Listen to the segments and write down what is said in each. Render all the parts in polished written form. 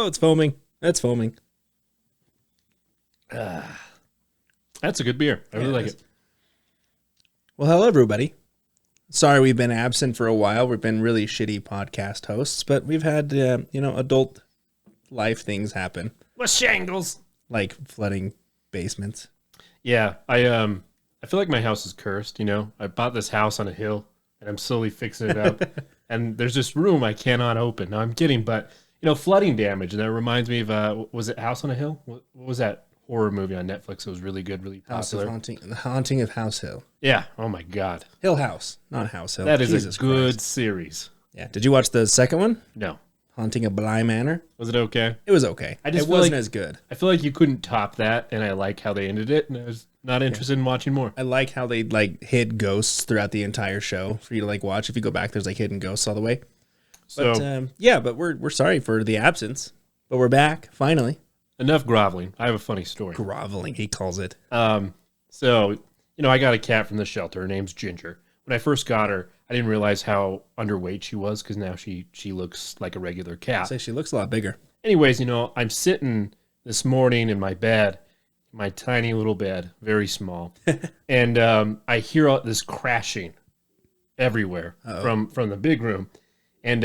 Oh, it's foaming. That's foaming. That's a good beer. I really like it. Well, hello, everybody. Sorry we've been absent for a while. We've been really shitty podcast hosts, but we've had, adult life things happen. With shingles. Like flooding basements. Yeah, I feel like my house is cursed, I bought this house on a hill, and I'm slowly fixing it up. And there's this room I cannot open. Now I'm kidding, but, flooding damage. And that reminds me of, was it House on a Hill? What was that horror movie on Netflix? It was really good, really popular. The Haunting of House Hill. Yeah. Oh, my God. Hill House, not House Hill. That is Jesus a good Christ. series. Yeah. Did you watch the second one? No. Haunting of Bly Manor? Was it okay? It was okay. It wasn't as good. I feel like you couldn't top that, and I like how they ended it, and I was not interested in watching more. I like how they hid ghosts throughout the entire show for you to watch. If you go back, there's hidden ghosts all the way. So but we're sorry for the absence, but we're back finally. Enough groveling. I have a funny story. Groveling, he calls it. So I got a cat from the shelter. Her name's Ginger. When I first got her, I didn't realize how underweight she was because now she looks like a regular cat. I'd say she looks a lot bigger. Anyways, I'm sitting this morning in my bed, my tiny little bed, very small, and I hear all this crashing everywhere from the big room. And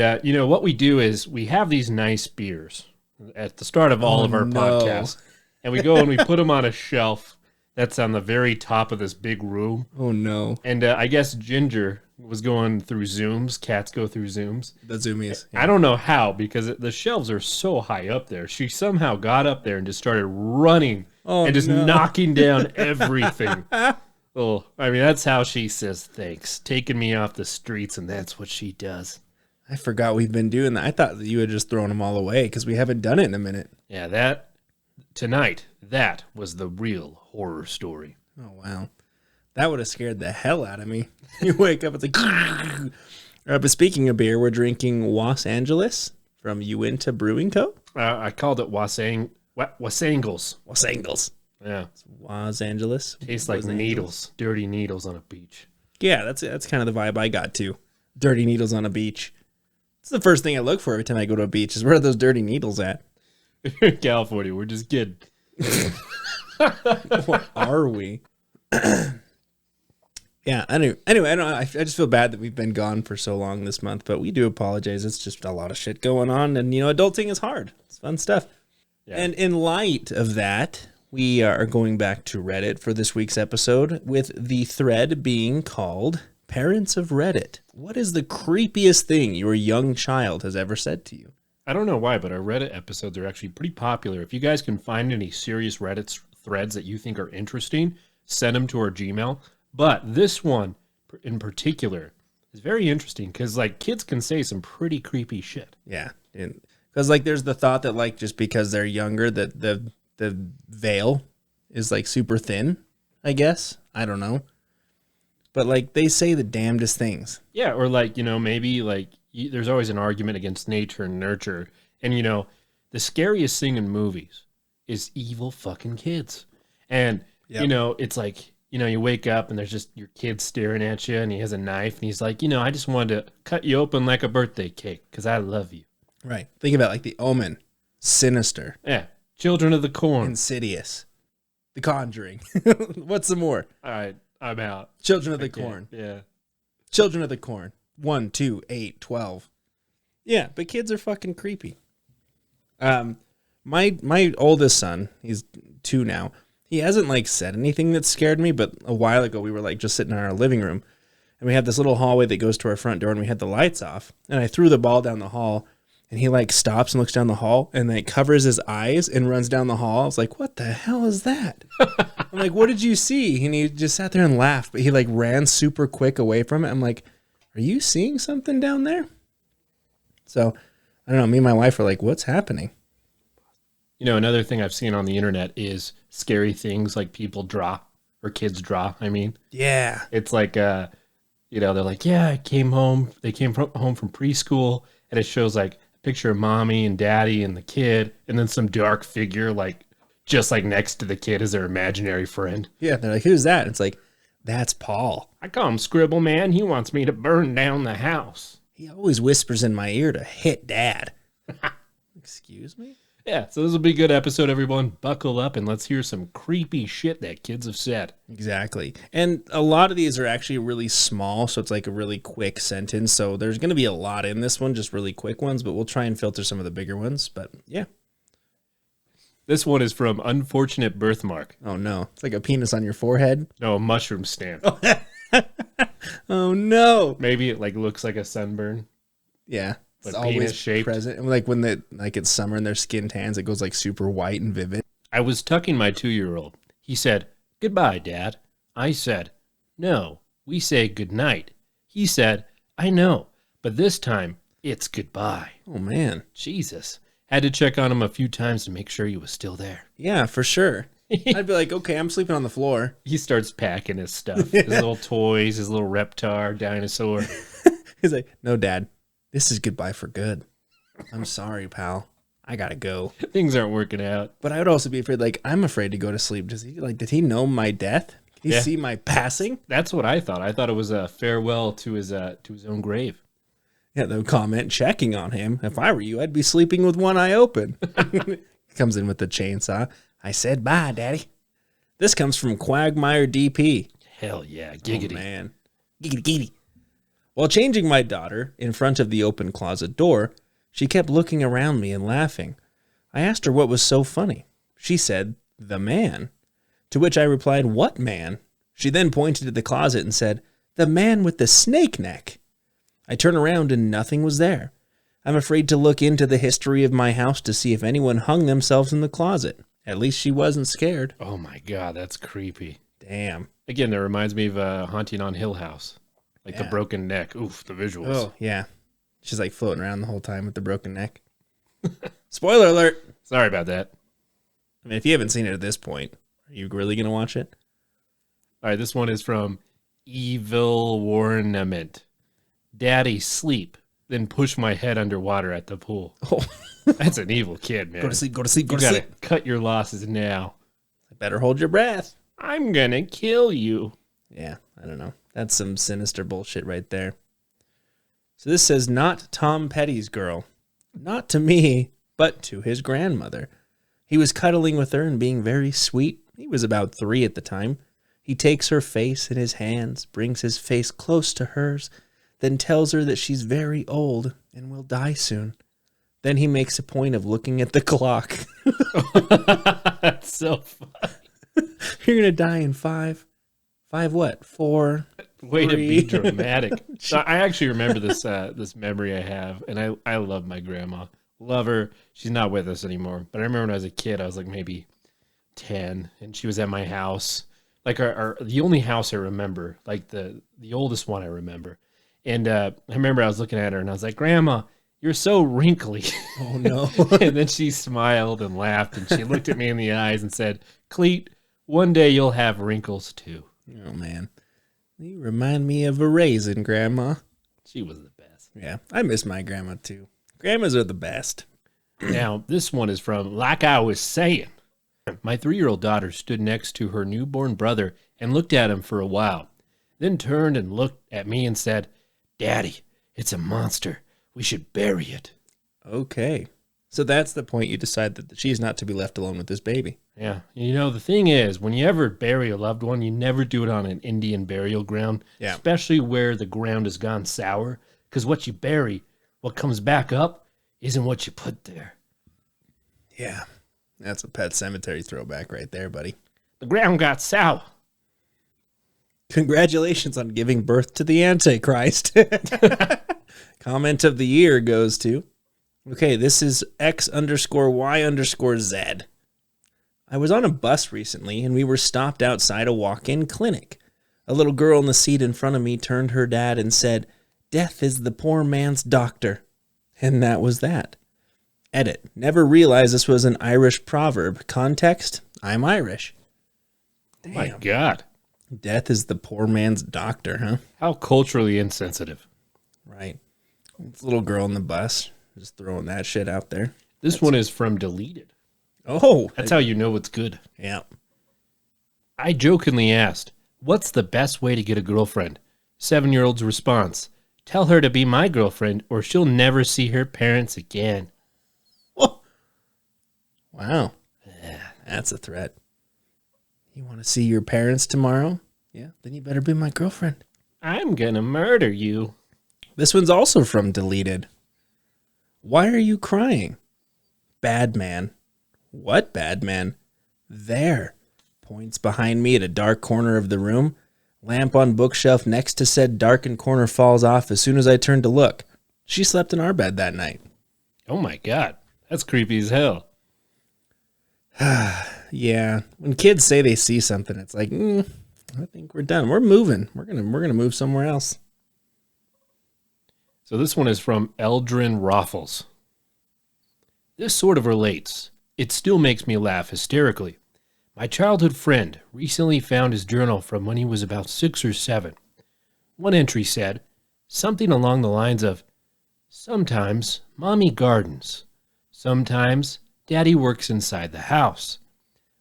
what we do is we have these nice beers at the start of all of our podcasts, and we go and we put them on a shelf that's on the very top of this big room. Oh, no. And I guess Ginger was going through Zooms. Cats go through Zooms. The Zoomies. Yeah. I don't know how, because the shelves are so high up there. She somehow got up there and just started running and just knocking down everything. Well, that's how she says thanks. Taking me off the streets, and that's what she does. I forgot we've been doing that. I thought that you had just thrown them all away because we haven't done it in a minute. Yeah, that was the real horror story. Oh, wow. That would have scared the hell out of me. You wake up, it's but speaking of beer, we're drinking Los Angeles from Uinta Brewing Co. I called it Wasangles. Wasangles. Yeah. It's Los Angeles. Tastes like needles. Dirty needles on a beach. Yeah, that's kind of the vibe I got too. Dirty needles on a beach. It's the first thing I look for every time I go to a beach is where are those dirty needles at? In California, we're just kidding. What are we? Yeah, anyway, I just feel bad that we've been gone for so long this month, but we do apologize. It's just a lot of shit going on, and adulting is hard. It's fun stuff. Yeah. And in light of that, we are going back to Reddit for this week's episode, with the thread being called Parents of Reddit. What is the creepiest thing your young child has ever said to you? I don't know why, but our Reddit episodes are actually pretty popular. If you guys can find any serious Reddit threads that you think are interesting, send them to our Gmail. But this one in particular is very interesting because kids can say some pretty creepy shit. Yeah, because there's the thought that just because they're younger that the veil is super thin. I guess I don't know, but they say the damnedest things. Yeah, or maybe there's always an argument against nature and nurture, and the scariest thing in movies is evil fucking kids, and it's you wake up and there's just your kid staring at you and he has a knife and he's like, I just wanted to cut you open like a birthday cake because I love you. Right. Think about The Omen, Sinister. Yeah. Children of the Corn. Insidious. The Conjuring. What's some more? All right. I'm out. Children of the Corn. Yeah. Children of the Corn. 1, 2, 8, 12. Yeah, but kids are fucking creepy. My oldest son, he's 2 now. He hasn't said anything that scared me, but a while ago we were just sitting in our living room and we had this little hallway that goes to our front door and we had the lights off and I threw the ball down the hall and he stops and looks down the hall and covers his eyes and runs down the hall. I was like, what the hell is that? I'm like, what did you see? And he just sat there and laughed, but he ran super quick away from it. I'm like, are you seeing something down there? So I don't know. Me and my wife were like, what's happening? Another thing I've seen on the internet is scary things people draw or kids draw. Yeah. It's they're like, yeah, I came home. They came home from preschool and it shows a picture of mommy and daddy and the kid and then some dark figure just next to the kid as their imaginary friend. Yeah. They're like, who's that? It's that's Paul. I call him Scribble Man. He wants me to burn down the house. He always whispers in my ear to hit dad. Excuse me? Yeah, so this will be a good episode, everyone. Buckle up and let's hear some creepy shit that kids have said. Exactly. And a lot of these are actually really small, so it's like a really quick sentence. So there's going to be a lot in this one, just really quick ones, but we'll try and filter some of the bigger ones. But yeah. This one is from Unfortunate Birthmark. Oh, no. It's like a penis on your forehead. No, a mushroom stand. Oh, no. Maybe it like looks like a sunburn. Yeah. But It's always penis-shaped. present. And like when it's summer and their skin tans, it goes like super white and vivid. I was tucking my 2-year-old. He said, "Goodbye, Dad." I said, "No, we say goodnight." He said, "I know, but this time it's goodbye." Oh, man. Jesus. Had to check on him a few times to make sure he was still there. Yeah, for sure. I'd be like, okay, I'm sleeping on the floor. He starts packing his stuff, his little toys, his little reptar, dinosaur. He's like, no, Dad, this is goodbye for good. I'm sorry, pal. I gotta go. Things aren't working out. But I would also be afraid, like, I'm afraid to go to sleep. Did he know my death? Did he see my passing? That's what I thought. I thought it was a farewell to his own grave. Yeah, the comment checking on him. If I were you, I'd be sleeping with one eye open. Comes in with the chainsaw. I said bye, Daddy. This comes from Quagmire DP. Hell yeah, giggity. Oh, man. Giggity, giggity. While changing my daughter in front of the open closet door, she kept looking around me and laughing. I asked her what was so funny. She said, "The man." To which I replied, "What man?" She then pointed at the closet and said, "The man with the snake neck." I turned around and nothing was there. I'm afraid to look into the history of my house to see if anyone hung themselves in the closet. At least she wasn't scared. Oh my God, that's creepy. Damn. Again, that reminds me of Haunting on Hill House. Like the broken neck. Oof, the visuals. Oh, yeah. She's like floating around the whole time with the broken neck. Spoiler alert. Sorry about that. I mean, if you haven't seen it at this point, are you really going to watch it? All right, this one is from Evil Warnament. Daddy, sleep, then push my head underwater at the pool. Oh. That's an evil kid, man. Go to sleep, go to sleep, go You to gotta sleep. cut your losses now. Better hold your breath. I'm gonna kill you. Yeah, I don't know. That's some sinister bullshit right there. So this says, not Tom Petty's girl. Not to me, but to his grandmother. He was cuddling with her and being very sweet. He was about 3 at the time. He takes her face in his hands, brings his face close to hers, then tells her that she's very old and will die soon. Then he makes a point of looking at the clock. That's so funny. You're going to die in 5. 5 what? 4. Way 3. to be dramatic. So I actually remember this this memory I have, and I love my grandma. Love her. She's not with us anymore. But I remember when I was a kid, I was like maybe 10, and she was at my house. Like the only house I remember, like the oldest one I remember. And I remember I was looking at her, and I was like, "Grandma, you're so wrinkly." Oh, no. And then she smiled and laughed, and she looked at me in the eyes and said, "Cleet, one day you'll have wrinkles too." Oh, man. You remind me of a raisin, Grandma. She was the best. Yeah, I miss my grandma, too. Grandmas are the best. Now, this one is from Like I Was Saying. My 3-year-old daughter stood next to her newborn brother and looked at him for a while, then turned and looked at me and said, "Daddy, it's a monster. We should bury it." Okay. So that's the point you decide that she's not to be left alone with this baby. Yeah. You know, the thing is, when you ever bury a loved one, you never do it on an Indian burial ground, Yeah. especially where the ground has gone sour, because what you bury, what comes back up, isn't what you put there. Yeah. That's a Pet Cemetery throwback right there, buddy. The ground got sour. Congratulations on giving birth to the Antichrist. Comment of the year goes to, okay, this is X_Y_Z. I was on a bus recently, and we were stopped outside a walk-in clinic. A little girl in the seat in front of me turned her dad and said, "Death is the poor man's doctor." And that was that. Edit. Never realized this was an Irish proverb. Context, I'm Irish. Damn. Oh my God. Death is the poor man's doctor, huh? How culturally insensitive. Right. This little girl in the bus, just throwing that shit out there. This one is from Deleted. Oh. That's how you know it's good. Yeah. I jokingly asked, "What's the best way to get a girlfriend?" 7-year-old's response, "Tell her to be my girlfriend or she'll never see her parents again." Wow. That's a threat. You want to see your parents tomorrow? Yeah, then you better be my girlfriend. I'm gonna murder you. This one's also from Deleted. Why are you crying? Bad man. What bad man? There. Points behind me at a dark corner of the room. Lamp on bookshelf next to said darkened corner falls off as soon as I turn to look. She slept in our bed that night. Oh my God. That's creepy as hell. Yeah. When kids say they see something, it's like, I think we're done. We're moving. We're gonna move somewhere else. So this one is from Eldrin Roffles. This sort of relates. It still makes me laugh hysterically. My childhood friend recently found his journal from when he was about 6 or 7. One entry said something along the lines of, sometimes mommy gardens. Sometimes daddy works inside the house.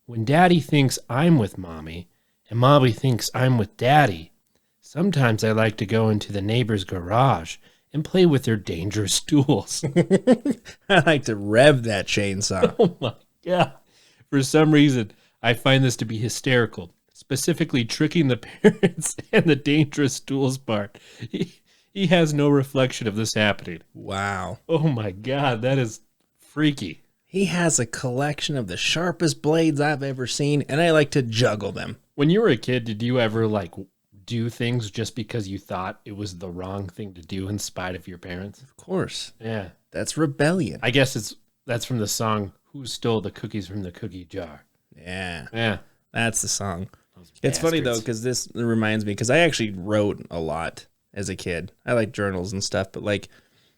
When daddy thinks I'm with mommy and mommy thinks I'm with daddy, sometimes I like to go into the neighbor's garage and play with their dangerous tools. I like to rev that chainsaw. Oh my God. For some reason, I find this to be hysterical, specifically tricking the parents and the dangerous tools part. He has no reflection of this happening. Wow. Oh my God, that is freaky. He has a collection of the sharpest blades I've ever seen, and I like to juggle them. When you were a kid, did you ever do things just because you thought it was the wrong thing to do in spite of your parents? Of course. Yeah. That's rebellion. I guess that's from the song, Who Stole the Cookies from the Cookie Jar? Yeah. Yeah. That's the song. Those It's funny, though, bastards. because this reminds me, because I actually wrote a lot as a kid. I like journals and stuff, but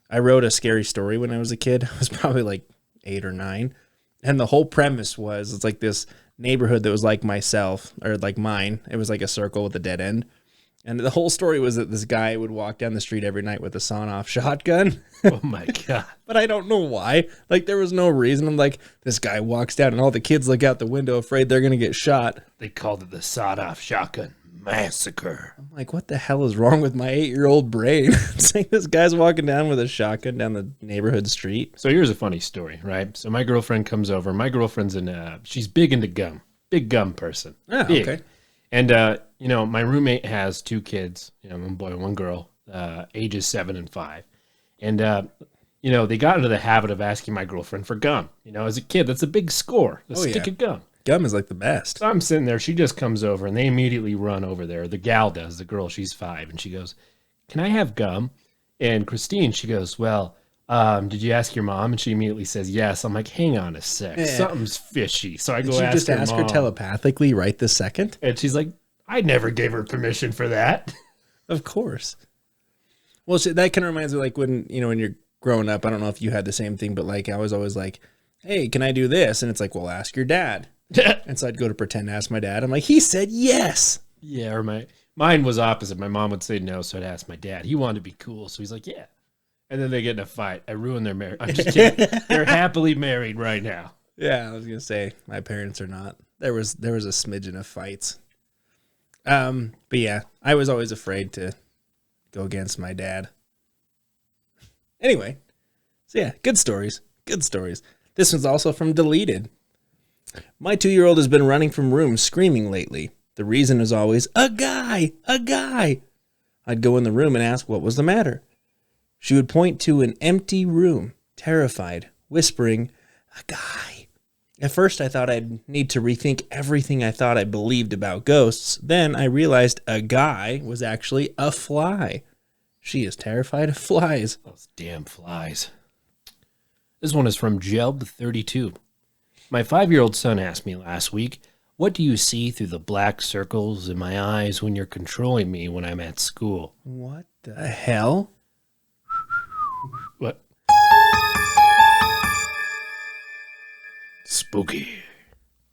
I wrote a scary story when I was a kid. I was probably 8 or 9. And the whole premise was, it's this neighborhood that was like myself, or like mine. It was like a circle with a dead end. And the whole story was that this guy would walk down the street every night with a sawn-off shotgun. Oh my God. But I don't know why. There was no reason. I'm like, this guy walks down and all the kids look out the window afraid they're going to get shot. They called it the sawed-off shotgun massacre. I'm like, what the hell is wrong with my 8-year-old brain? It's like this guy's walking down with a shotgun down the neighborhood street. So here's a funny story, right? So my girlfriend comes over. My girlfriend's she's big into gum. Big gum person. Oh, big. okay. And, my roommate has 2 kids, one boy and 1 girl, ages 7 and 5. And, they got into the habit of asking my girlfriend for gum. As a kid, that's a big score, a stick of gum. Gum is the best. So I'm sitting there. She just comes over, and they immediately run over there. The gal does, the girl, she's 5. And she goes, can I have gum? And Christine, she goes, well, did you ask your mom? And she immediately says, yes. I'm like, hang on a sec. Yeah. Something's fishy. So I Did go you ask just her ask her mom. telepathically right this second? And she's like, I never gave her permission for that. Of course. Well, that kind of reminds me when, when you're growing up, I don't know if you had the same thing, but I was always like, hey, can I do this? And it's well, ask your dad. And so I'd go to pretend to ask my dad. I'm like, he said yes. Yeah, or mine was opposite. My mom would say no, so I'd ask my dad. He wanted to be cool, so he's like, yeah. And then they get in a fight. I ruined their marriage. I'm just kidding. They're happily married right now. Yeah, I was gonna say my parents are not. There was a smidgen of fights. But yeah, I was always afraid to go against my dad. Anyway, so yeah, good stories. Good stories. This one's also from Deleted. My 2-year-old has been running from rooms screaming lately. The reason is always, a guy, a guy. I'd go in the room and ask what was the matter. She would point to an empty room, terrified, whispering, a guy. At first, I thought I'd need to rethink everything I thought I believed about ghosts. Then I realized a guy was actually a fly. She is terrified of flies. Those damn flies. This one is from Jelb32. My 5-year-old son asked me last week, what do you see through the black circles in my eyes when you're controlling me when I'm at school? What the hell? What? Spooky.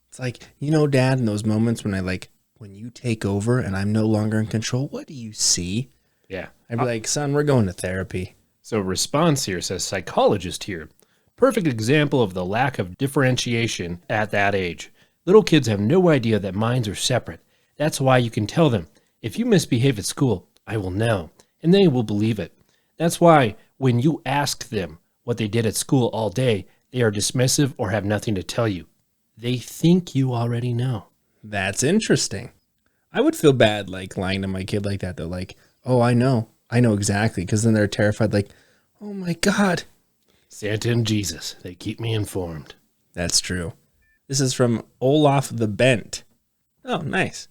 It's Dad, in those moments when when you take over and I'm no longer in control, what do you see? Yeah. I'd be like, son, we're going to therapy. So response here says, psychologist here. Perfect example of the lack of differentiation at that age. Little kids have no idea that minds are separate. That's why you can tell them, if you misbehave at school, I will know, and they will believe it. That's why when you ask them what they did at school all day, They are dismissive or have nothing to tell you. They think you already know. That's interesting. I would feel bad like lying to my kid like that though. Like, oh, I know exactly. Because then they're terrified. Like, oh my God. Santa and Jesus, they keep me informed. That's true. This is from Olaf the Bent. Oh, nice.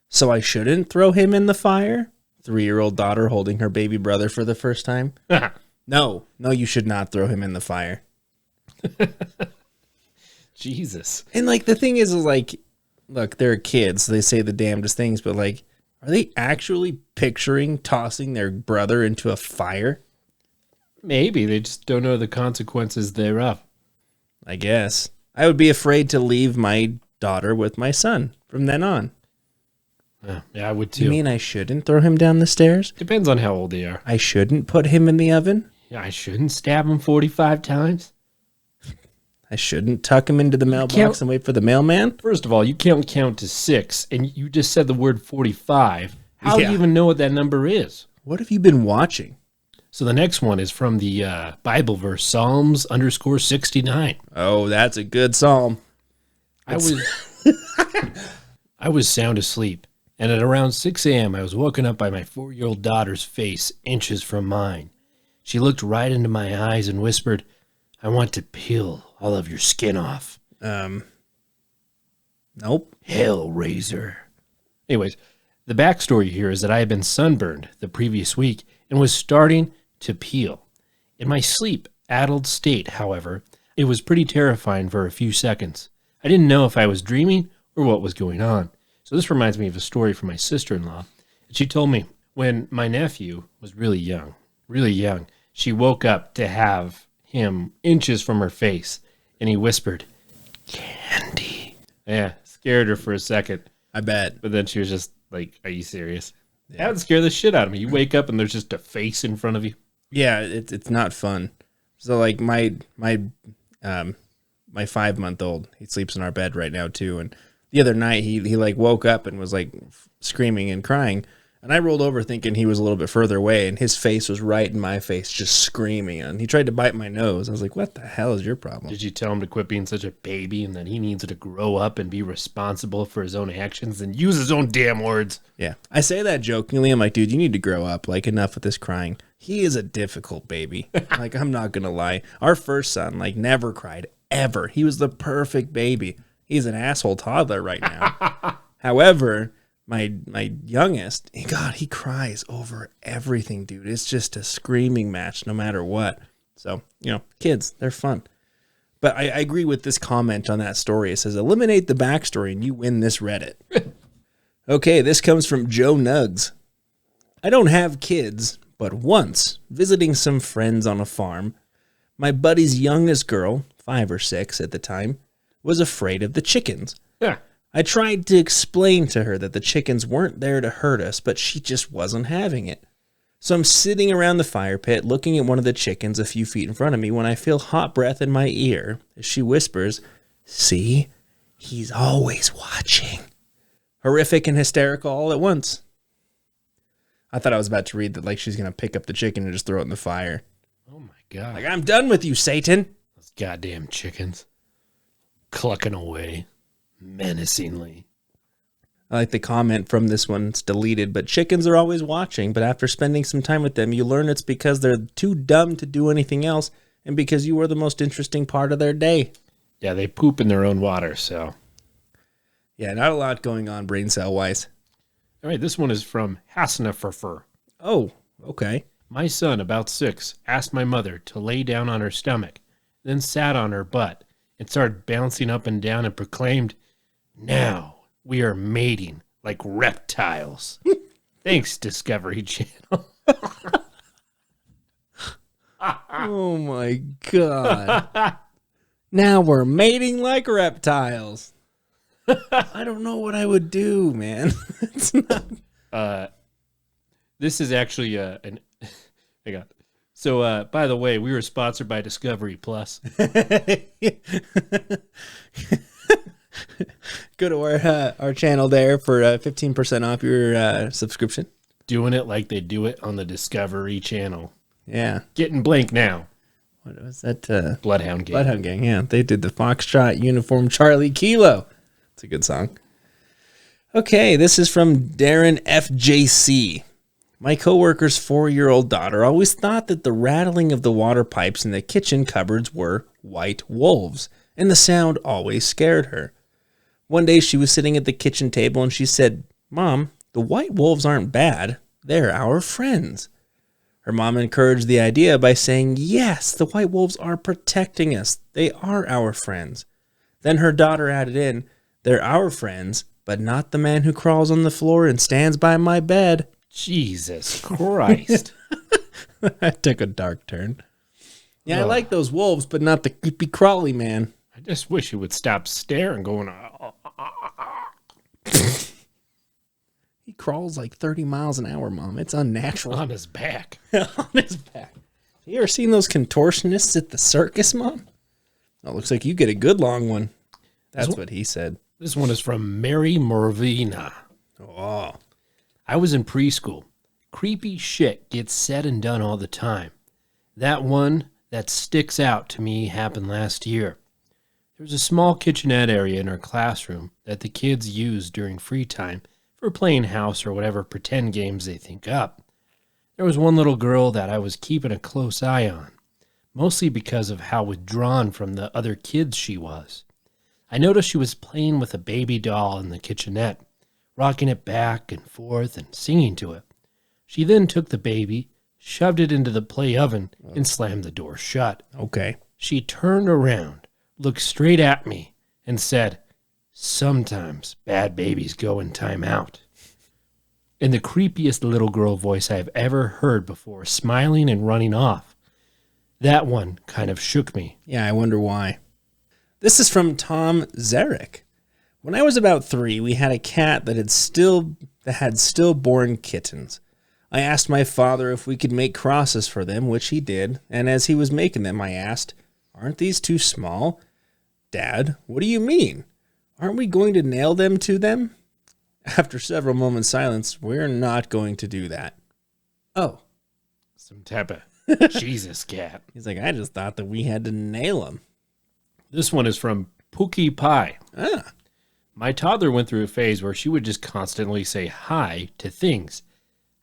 So I shouldn't throw him in the fire? 3-year-old daughter holding her baby brother for the first time. No, you should not throw him in the fire. Jesus. And like the thing is like, look, they're kids, so they say the damnedest things, but like, are they actually picturing tossing their brother into a fire? Maybe they just don't know the consequences thereof. I guess. I would be afraid to leave my daughter with my son from then on. Yeah, I would too. You mean I shouldn't throw him down the stairs? Depends on how old they are. I shouldn't put him in the oven? Yeah, I shouldn't stab him 45 times. I shouldn't tuck him into the mailbox and wait for the mailman? First of all, you can't count to 6, and you just said the word 45. How do you even know what that number is? What have you been watching? So the next one is from the Bible verse, Psalms_69. Oh, that's a good psalm. I was sound asleep, and at around 6 a.m. I was woken up by my 4-year-old daughter's face inches from mine. She looked right into my eyes and whispered, "I want to peel all of your skin off." Nope. Hellraiser. Anyways, the backstory here is that I had been sunburned the previous week and was starting to peel. In my sleep-addled state, however, it was pretty terrifying for a few seconds. I didn't know if I was dreaming or what was going on. So this reminds me of a story from my sister-in-law. She told me when my nephew was really young, she woke up to have him inches from her face, and he whispered, "Candy." Yeah, scared her for a second. I bet. But then she was just like, "Are you serious?" Yeah. That would scare the shit out of me. You wake up and there's just a face in front of you. Yeah, it's not fun. So like my 5-month-old, he sleeps in our bed right now too. And the other night he like woke up and was like screaming and crying. And I rolled over thinking he was a little bit further away, and his face was right in my face, just screaming. And he tried to bite my nose. I was like, "What the hell is your problem?" Did you tell him to quit being such a baby and that he needs to grow up and be responsible for his own actions and use his own damn words? Yeah. I say that jokingly. I'm like, dude, you need to grow up. Like, enough with this crying. He is a difficult baby. Like, I'm not going to lie. Our first son, like, never cried, ever. He was the perfect baby. He's an asshole toddler right now. However, my youngest, God, he cries over everything, dude. It's just a screaming match no matter what. So, kids, they're fun. But I agree with this comment on that story. It says, eliminate the backstory and you win this Reddit. Okay, this comes from Joe Nuggs. I don't have kids, but once, visiting some friends on a farm, my buddy's youngest girl, 5 or 6 at the time, was afraid of the chickens. Yeah. I tried to explain to her that the chickens weren't there to hurt us, but she just wasn't having it. So I'm sitting around the fire pit looking at one of the chickens a few feet in front of me when I feel hot breath in my ear as she whispers, "See, he's always watching." Horrific and hysterical all at once. I thought I was about to read that like she's going to pick up the chicken and just throw it in the fire. Oh my God. Like, I'm done with you, Satan. Those goddamn chickens. Clucking away. Menacingly. I like the comment from this one. It's deleted, but chickens are always watching. But after spending some time with them, you learn it's because they're too dumb to do anything else and because you are the most interesting part of their day. Yeah, they poop in their own water, so. Yeah, not a lot going on brain cell-wise. All right, this one is from Hasnaferfer. Oh, okay. My son, about 6, asked my mother to lay down on her stomach, then sat on her butt and started bouncing up and down and proclaimed, "Now we are mating like reptiles." Thanks, Discovery Channel. Oh my God. Now we're mating like reptiles. I don't know what I would do, man. It's not. This is actually an. Hang on. So, by the way, we were sponsored by Discovery Plus. Go to our channel there for 15% off your subscription. Doing it like they do it on the Discovery Channel. Yeah. Getting blank now. What was that? Bloodhound Gang. Bloodhound Gang, yeah. They did the Foxtrot Uniform Charlie Kilo. It's a good song. Okay, this is from Darren FJC. My coworker's 4-year-old daughter always thought that the rattling of the water pipes in the kitchen cupboards were white wolves, and the sound always scared her. One day she was sitting at the kitchen table and she said, "Mom, the white wolves aren't bad. They're our friends." Her mom encouraged the idea by saying, "Yes, the white wolves are protecting us. They are our friends." Then her daughter added in, "They're our friends, but not the man who crawls on the floor and stands by my bed." Jesus Christ. That took a dark turn. Yeah, I like those wolves, but not the creepy crawly man. I just wish he would stop staring, going, He crawls like 30 miles an hour, Mom. It's unnatural. on his back. On his back. You ever seen those contortionists at the circus, Mom? Oh, looks like you get a good long one. That's what he said. This one is from Mary Morvina. Oh. I was in preschool. Creepy shit gets said and done all the time. That one that sticks out to me happened last year. There was a small kitchenette area in our classroom that the kids use during free time for playing house or whatever pretend games they think up. There was one little girl that I was keeping a close eye on, mostly because of how withdrawn from the other kids she was. I noticed she was playing with a baby doll in the kitchenette, rocking it back and forth and singing to it. She then took the baby, shoved it into the play oven, and slammed the door shut. Okay. She turned around, looked straight at me, and said, "Sometimes bad babies go in timeout." In the creepiest little girl voice I've ever heard before, smiling and running off. That one kind of shook me. Yeah, I wonder why. This is from Tom Zarek. When I was about 3, we had a cat that had stillborn kittens. I asked my father if we could make crosses for them, which he did, and as he was making them, I asked, "Aren't these too small?" "Dad, what do you mean? Aren't we going to nail them to them?" After several moments' silence, "We're not going to do that." "Oh." Some type of Jesus cat. He's like, "I just thought that we had to nail them." This one is from Pookie Pie. Ah. My toddler went through a phase where she would just constantly say hi to things.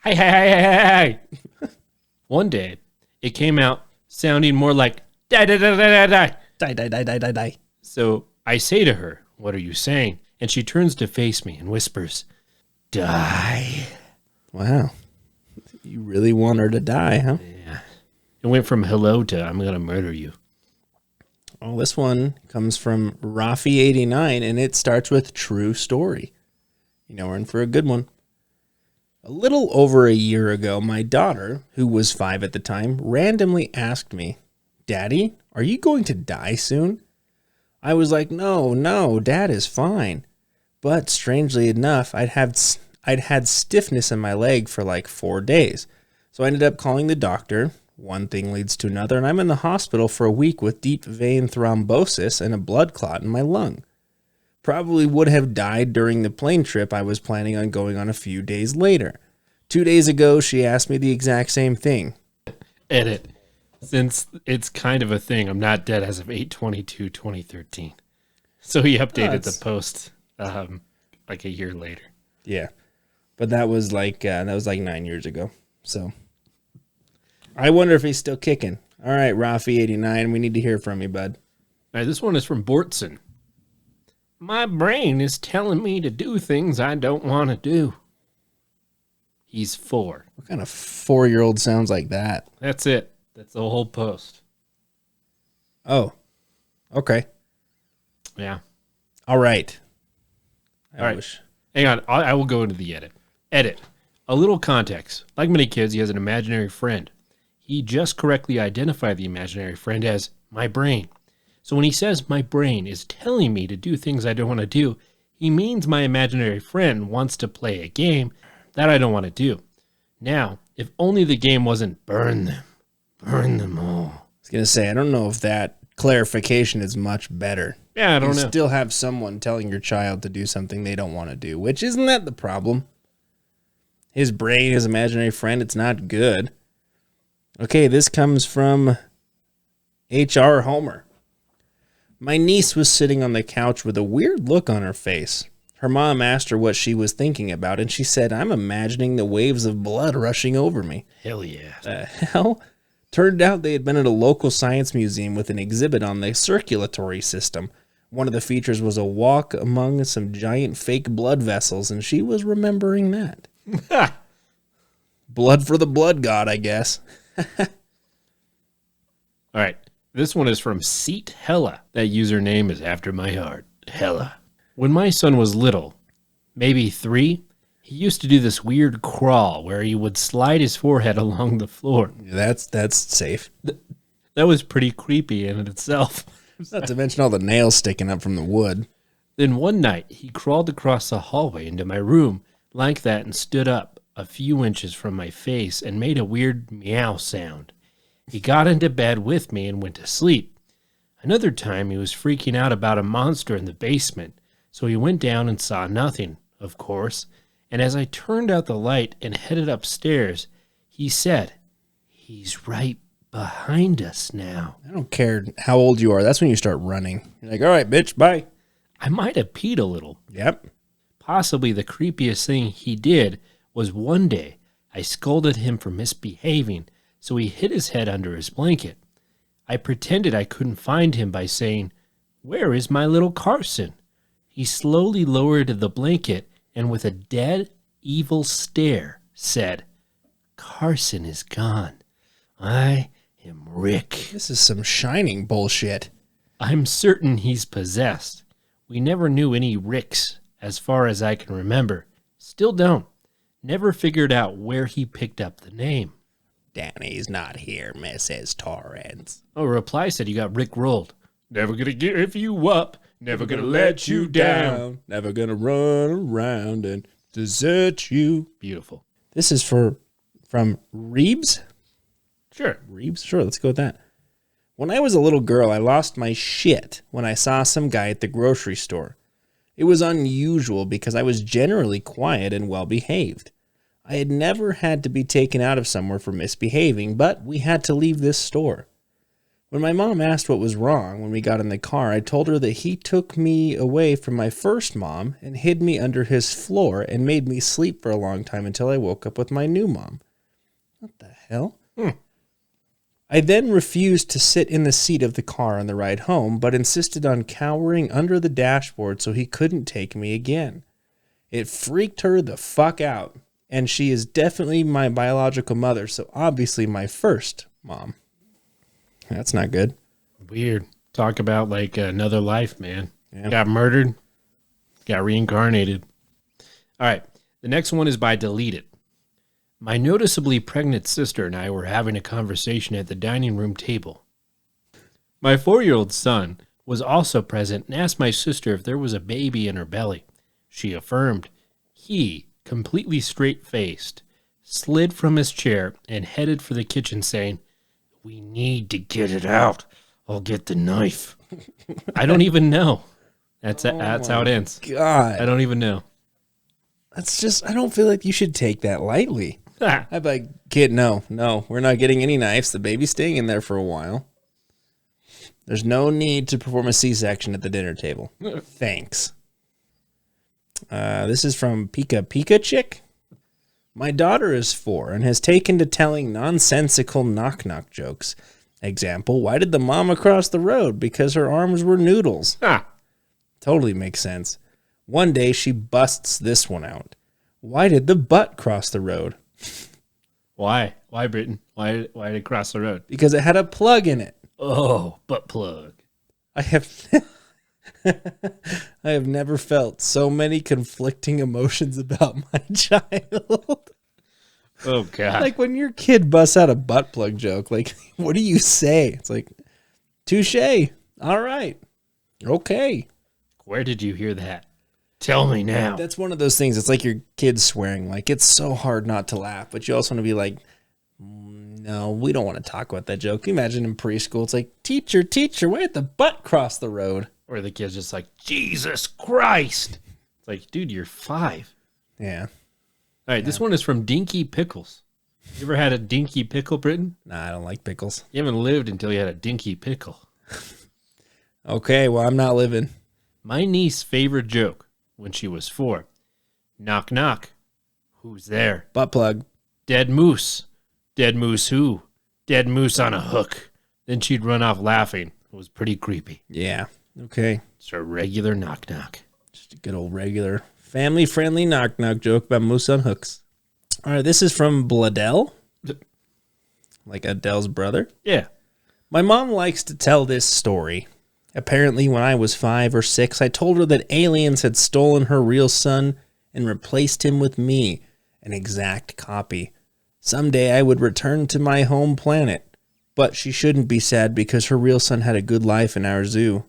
Hi, hi, hi, hi, hi. One day, it came out sounding more like die, die, die, die, die. Die, die, die, die, die, die. So I say to her, "What are you saying?" And she turns to face me and whispers, "Die." Wow. You really want her to die, huh? Yeah. It went from hello to "I'm going to murder you." Well, this one comes from Rafi89, and it starts with true story. You know, we're in for a good one. A little over a year ago, my daughter, who was 5 at the time, randomly asked me, "Daddy, are you going to die soon?" I was like, no, Dad is fine. But strangely enough, I'd had stiffness in my leg for like 4 days. So I ended up calling the doctor. One thing leads to another, and I'm in the hospital for a week with deep vein thrombosis and a blood clot in my lung. Probably would have died during the plane trip I was planning on going on a few days later. 2 days ago, she asked me the exact same thing. Edit. Since it's kind of a thing, I'm not dead as of 8/22/2013. So he updated the post like a year later. Yeah, but that was like 9 years ago. So I wonder if he's still kicking. All right, Rafi89, we need to hear from you, bud. All right, this one is from Bortson. My brain is telling me to do things I don't want to do. He's 4. What kind of 4-year-old sounds like that? That's it. That's the whole post. Oh, okay. Yeah. All right. All right. Hang on. I will go into the edit. Edit. A little context. Like many kids, he has an imaginary friend. He just correctly identified the imaginary friend as my brain. So when he says my brain is telling me to do things I don't want to do, he means my imaginary friend wants to play a game that I don't want to do. Now, if only the game wasn't burn them all. I was going to say, I don't know if that clarification is much better. Yeah, I don't know. You still have someone telling your child to do something they don't want to do, which isn't that the problem? His brain, his imaginary friend, it's not good. Okay, this comes from H.R. Homer. My niece was sitting on the couch with a weird look on her face. Her mom asked her what she was thinking about, and she said, I'm imagining the waves of blood rushing over me. Hell yeah. The hell? Turned out they had been at a local science museum with an exhibit on the circulatory system. One of the features was a walk among some giant fake blood vessels, and she was remembering that. Blood for the blood god, I guess. All right. This one is from Seat Hella. That username is after my heart. Hella. When my son was little, maybe 3, he used to do this weird crawl where he would slide his forehead along the floor. That's safe. That was pretty creepy in itself. Not to mention all the nails sticking up from the wood. Then one night, he crawled across the hallway into my room like that and stood up a few inches from my face and made a weird meow sound. He got into bed with me and went to sleep. Another time, he was freaking out about a monster in the basement, so he went down and saw nothing, of course, and as I turned out the light and headed upstairs, he said, "He's right behind us now." I don't care how old you are. That's when you start running. You're like, all right, bitch, bye. I might have peed a little. Yep. Possibly the creepiest thing he did was one day I scolded him for misbehaving, so he hid his head under his blanket. I pretended I couldn't find him by saying, "Where is my little Carson?" He slowly lowered the blanket and with a dead, evil stare said, "Carson is gone. I am Rick." This is some Shining bullshit. I'm certain he's possessed. We never knew any Ricks, as far as I can remember. Still don't. Never figured out where he picked up the name. Danny's not here, Mrs. Torrance. A reply said you got Rick rolled. Never gonna give you up. Never gonna let you down. Never gonna run around and desert you. Beautiful. This is from Reeves? Sure. Reeves? Sure, let's go with that. When I was a little girl, I lost my shit when I saw some guy at the grocery store. It was unusual because I was generally quiet and well-behaved. I had never had to be taken out of somewhere for misbehaving, but we had to leave this store. When my mom asked what was wrong when we got in the car, I told her that he took me away from my first mom and hid me under his floor and made me sleep for a long time until I woke up with my new mom. What the hell? I then refused to sit in the seat of the car on the ride home, but insisted on cowering under the dashboard so he couldn't take me again. It freaked her the fuck out, and she is definitely my biological mother, so obviously my first mom. That's not good. Weird. Talk about like another life, man. Yeah. Got murdered, got reincarnated. All right. The next one is by Delete It. My noticeably pregnant sister and I were having a conversation at the dining room table. My 4-year-old son was also present and asked my sister if there was a baby in her belly. She affirmed. He, completely straight-faced, slid from his chair and headed for the kitchen saying, "We need to get it out. I'll get the knife." I don't even know. That's how it ends. God. I don't even know. That's just, I don't feel like you should take that lightly. I'd be like, kid, no, we're not getting any knives. The baby's staying in there for a while. There's no need to perform a C-section at the dinner table. Thanks. This is from Pika Chick. My daughter is 4 and has taken to telling nonsensical knock-knock jokes. Example, why did the mom across the road? Because her arms were noodles. Totally makes sense. One day she busts this one out. Why did the butt cross the road? Why? Why, Britton? Why did it cross the road? Because it had a plug in it. Oh, butt plug. I have never felt so many conflicting emotions about my child. Oh, God. Like when your kid busts out a butt plug joke, like, what do you say? It's like, touche. All right. Okay. Where did you hear that? Tell me now. That's one of those things. It's like your kid swearing. Like, it's so hard not to laugh, but you also want to be like, no, we don't want to talk about that joke. Can you imagine in preschool? It's like, teacher, why did the butt cross the road? Or the kid's just like, Jesus Christ. It's like, dude, you're 5. Yeah. All right, This one is from Dinky Pickles. You ever had a dinky pickle, Britton? Nah, I don't like pickles. You haven't lived until you had a dinky pickle. Okay, well, I'm not living. My niece's favorite joke when she was 4. Knock, knock. Who's there? Butt plug. Dead moose. Dead moose who? Dead moose on a hook. Then she'd run off laughing. It was pretty creepy. Yeah. Okay. It's a regular knock, knock. Just a good old regular family-friendly knock-knock joke about moose on hooks. All right, this is from Bladell. Like Adele's brother. Yeah. My mom likes to tell this story. Apparently, when I was 5 or 6, I told her that aliens had stolen her real son and replaced him with me, an exact copy. Someday I would return to my home planet, but she shouldn't be sad because her real son had a good life in our zoo.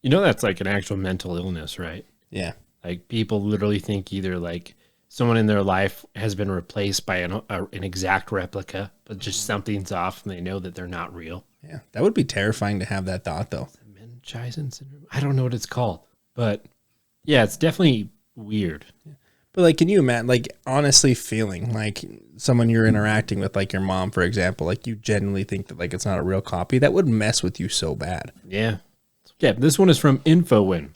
You know that's like an actual mental illness, right? Yeah. Like people literally think either like someone in their life has been replaced by an exact replica, but just something's off and they know that they're not real. Yeah, that would be terrifying to have that thought, though. Munchausen syndrome? I don't know what it's called, but yeah, it's definitely weird. Yeah. But like, can you imagine, like, honestly feeling like someone you're interacting with, like your mom, for example, like you genuinely think that like it's not a real copy? That would mess with you so bad. Yeah. Yeah, this one is from InfoWin.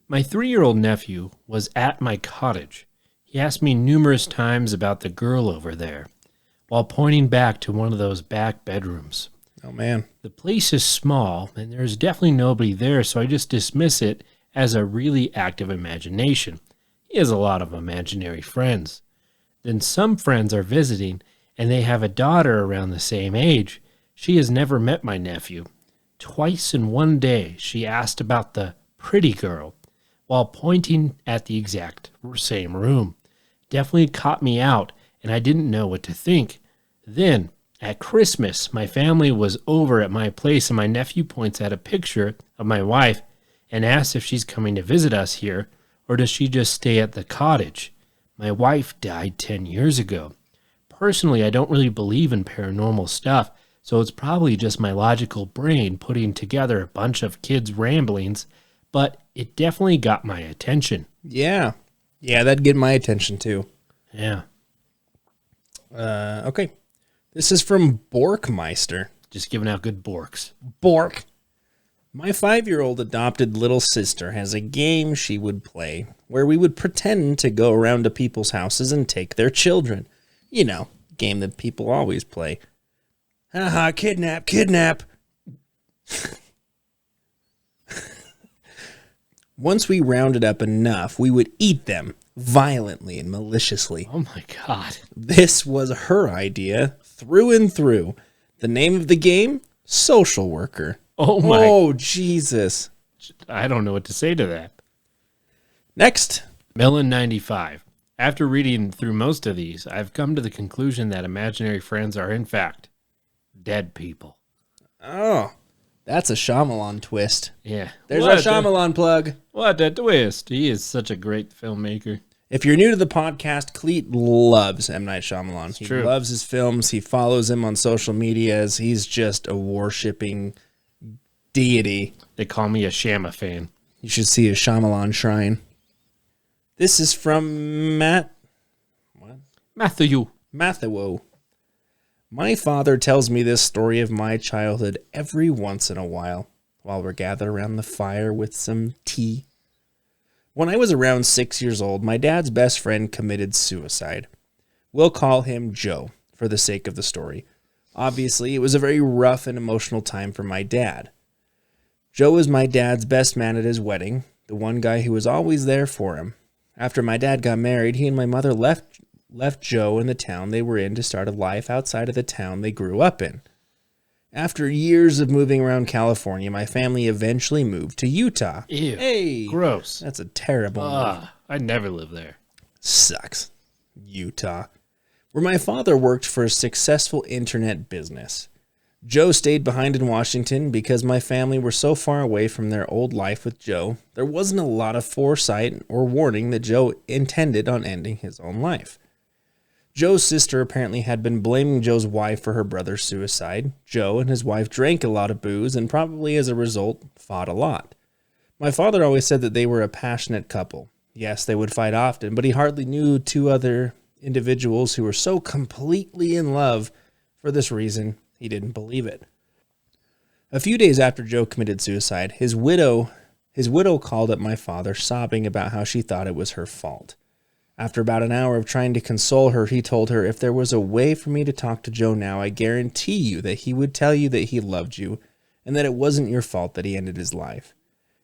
My 3-year-old nephew was at my cottage. He asked me numerous times about the girl over there, while pointing back to one of those back bedrooms. Oh, man. The place is small, and there's definitely nobody there, so I just dismiss it as a really active imagination. He has a lot of imaginary friends. Then some friends are visiting, and they have a daughter around the same age. She has never met my nephew. Twice in one day, she asked about the pretty girl, while pointing at the exact same room. Definitely caught me out, and I didn't know what to think. Then, at Christmas, my family was over at my place, and my nephew points at a picture of my wife and asks if she's coming to visit us here, or does she just stay at the cottage? My wife died 10 years ago. Personally, I don't really believe in paranormal stuff, so it's probably just my logical brain putting together a bunch of kids' ramblings, but it definitely got my attention. Yeah. Yeah, that'd get my attention too. Yeah. Okay. This is from Borkmeister. Just giving out good borks. Bork. My 5-year-old adopted little sister has a game she would play where we would pretend to go around to people's houses and take their children. You know, game that people always play. Haha, kidnap, kidnap. Once we rounded up enough, we would eat them violently and maliciously. Oh my God. This was her idea through and through. The name of the game? Social Worker. Oh, Jesus. I don't know what to say to that. Next. Melon95. After reading through most of these, I've come to the conclusion that imaginary friends are, in fact, dead people. Oh, that's a Shyamalan twist. Yeah. There's our Shyamalan plug. What a twist. He is such a great filmmaker. If you're new to the podcast, Cleet loves M. Night Shyamalan. He loves his films. He follows him on social media as he's just a worshipping deity. They call me a Shyama fan. You should see his Shyamalan shrine. This is from Matthew. My father tells me this story of my childhood every once in a while we're gathered around the fire with some tea. When I was around 6 years old, my dad's best friend committed suicide. We'll call him Joe for the sake of the story. Obviously, it was a very rough and emotional time for my dad. Joe was my dad's best man at his wedding, the one guy who was always there for him. After my dad got married, he and my mother left Joe in the town they were in to start a life outside of the town they grew up in. After years of moving around California, my family eventually moved to Utah. Ew. Hey, gross. That's a terrible move. I'd never live there. Sucks. Utah. Where my father worked for a successful internet business. Joe stayed behind in Washington because my family were so far away from their old life with Joe, there wasn't a lot of foresight or warning that Joe intended on ending his own life. Joe's sister apparently had been blaming Joe's wife for her brother's suicide. Joe and his wife drank a lot of booze and probably as a result fought a lot. My father always said that they were a passionate couple. Yes, they would fight often, but he hardly knew two other individuals who were so completely in love. For this reason, he didn't believe it. A few days after Joe committed suicide, his widow called up my father, sobbing about how she thought it was her fault. After about an hour of trying to console her, he told her, if there was a way for me to talk to Joe now, I guarantee you that he would tell you that he loved you and that it wasn't your fault that he ended his life.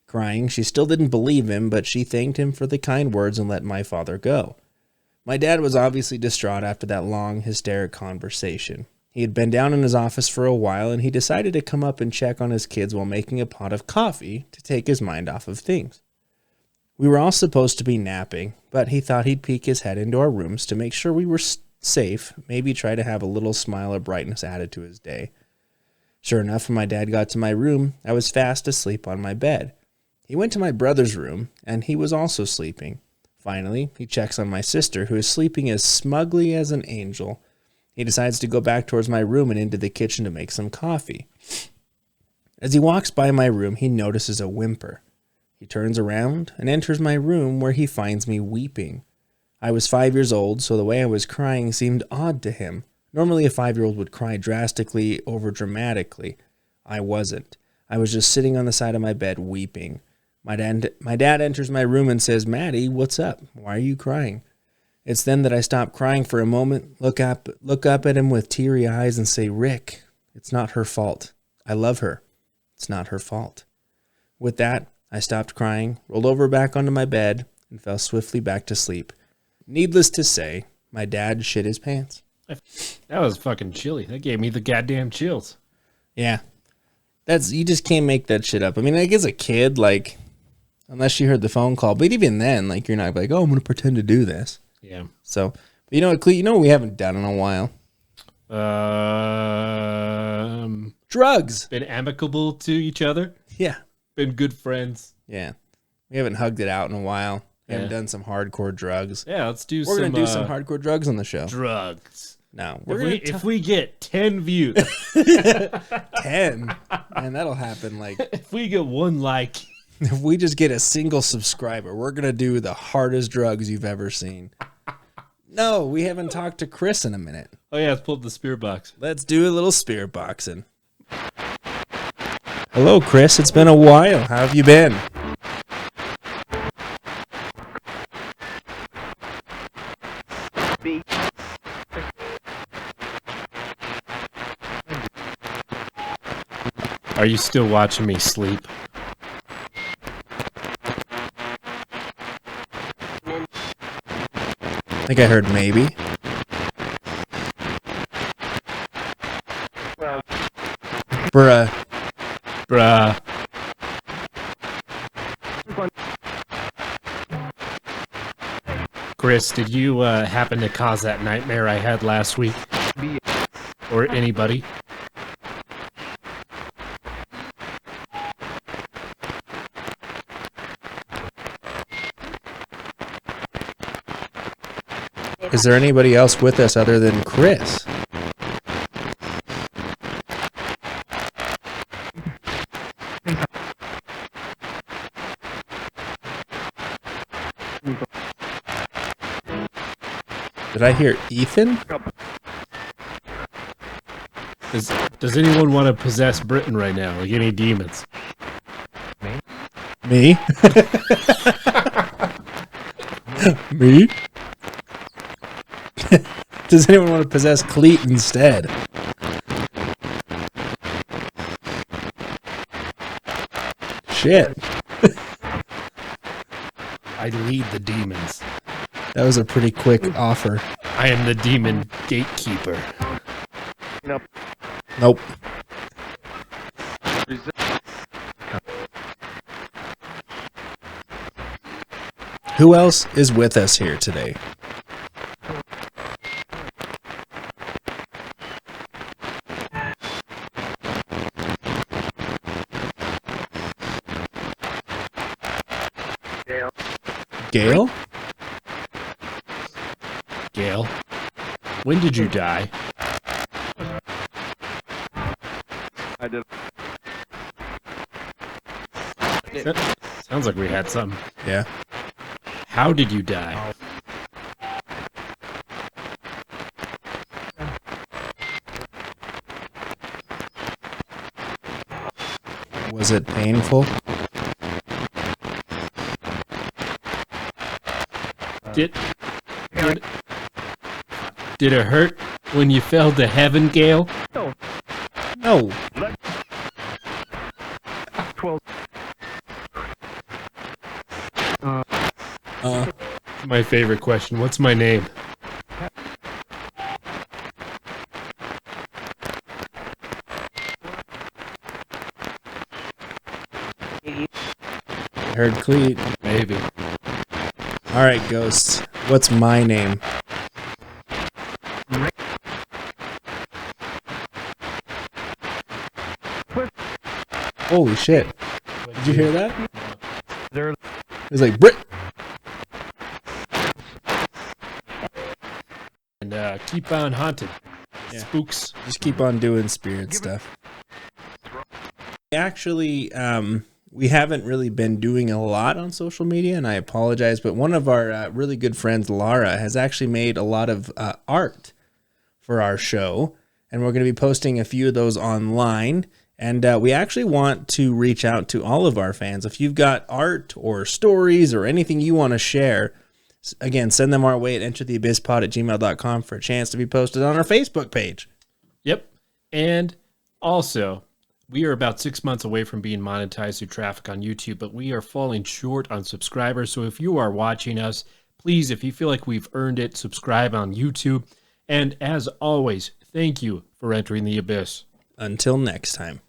Crying, she still didn't believe him, but she thanked him for the kind words and let my father go. My dad was obviously distraught after that long, hysteric conversation. He had been down in his office for a while, and he decided to come up and check on his kids while making a pot of coffee to take his mind off of things. We were all supposed to be napping, but he thought he'd peek his head into our rooms to make sure we were safe, maybe try to have a little smile of brightness added to his day. Sure enough, when my dad got to my room, I was fast asleep on my bed. He went to my brother's room, and he was also sleeping. Finally, he checks on my sister, who is sleeping as smugly as an angel. He decides to go back towards my room and into the kitchen to make some coffee. As he walks by my room, he notices a whimper. He turns around and enters my room, where he finds me weeping. I was 5 years old, so the way I was crying seemed odd to him. Normally a 5-year-old would cry drastically, over-dramatically. I wasn't. I was just sitting on the side of my bed weeping. My dad enters my room and says, "Maddie, what's up? Why are you crying?" It's then that I stop crying for a moment, look up at him with teary eyes and say, "Rick, it's not her fault. I love her. It's not her fault." With that, I stopped crying, rolled over back onto my bed, and fell swiftly back to sleep. Needless to say, my dad shit his pants. That was fucking chilly. That gave me the goddamn chills. Yeah. You just can't make that shit up. I mean, like, as a kid, like, unless you heard the phone call, but even then, like, you're not like, oh, I'm going to pretend to do this. Yeah. So, but you know what, Clete, you know what we haven't done in a while? Drugs. Been amicable to each other. Yeah. Been good friends. Yeah. We haven't hugged it out in a while. We haven't done some hardcore drugs. Yeah, let's do We're going to do some hardcore drugs on the show. Drugs. No. If we get 10 views. 10? Man, that'll happen like... If we get one like... If we just get a single subscriber, we're going to do the hardest drugs you've ever seen. No, we haven't talked to Chris in a minute. Oh, yeah, let's pull up the spirit box. Let's do a little spirit boxing. Hello, Chris. It's been a while. How have you been? Are you still watching me sleep? I think I heard maybe. Bruh. Chris, did you happen to cause that nightmare I had last week? Or anybody? Is there anybody else with us other than Chris? Did I hear Ethan? Does anyone want to possess Britain right now? Like any demons? Me? Me? Does anyone want to possess Cleet instead? Shit. I lead the demons. That was a pretty quick offer. I am the demon gatekeeper. Nope. Who else is with us here today? Gail? Gail, when did you die? I did. Sounds like we had something. Yeah. How did you die? Was it painful? Did it hurt when you fell to heaven, Gail? No. 12. My favorite question. What's my name? I heard Cleet. Maybe. All right, Ghosts. What's my name? Holy shit. Did you hear that? There. It was like, Brit. And keep on haunted. Yeah. Spooks. Just keep on doing spirit stuff. Actually, we haven't really been doing a lot on social media, and I apologize, but one of our really good friends, Lara, has actually made a lot of art for our show, and we're going to be posting a few of those online. And we actually want to reach out to all of our fans. If you've got art or stories or anything you want to share, again, send them our way at entertheabysspod@gmail.com for a chance to be posted on our Facebook page. Yep. And also, we are about 6 months away from being monetized through traffic on YouTube, but we are falling short on subscribers. So if you are watching us, please, if you feel like we've earned it, subscribe on YouTube. And as always, thank you for entering the abyss. Until next time.